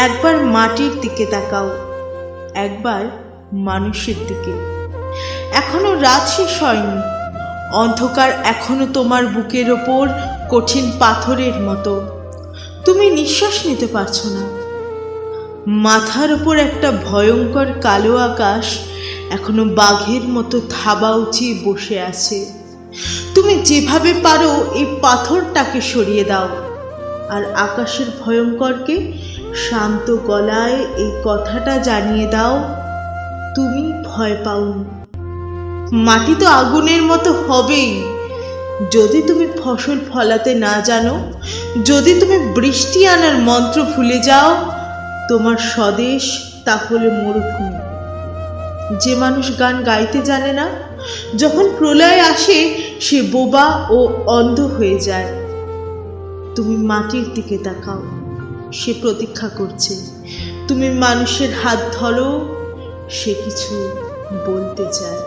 একবার মাটির দিকে তাকাও, একবার মানুষের দিকে। এখনো রাত শেষ হয়নি, অন্ধকার এখনো তোমার বুকের ওপর কঠিন পাথরের মতো। তুমি নিঃশ্বাস নিতে পারছো না। মাথার ওপর একটা ভয়ঙ্কর কালো আকাশ এখনো বাঘের মতো থাবা উঁচিয়ে বসে আছে। তুমি যেভাবে পারো এই পাথরটাকে সরিয়ে দাও, আর আকাশের ভয়ঙ্করকে শান্ত গলায় এই কথাটা জানিয়ে দাও, তুমি ভয় পাওনি। মাটি তো আগুনের মতো হবেই যদি তুমি ফসল ফলাতে না জানো, যদি তুমি বৃষ্টি আনার মন্ত্র ভুলে যাও। তোমার স্বদেশ তাহলে মরুভূমি। যে মানুষ গান গাইতে জানে না, যখন প্রলয় আসে সে বোবা ও অন্ধ হয়ে যায়। তুমি মাটির দিকে তাকাও, সে প্রতীক্ষা করছে। তুমি মানুষের হাত ধরো, সে কিছু বলতে চায়।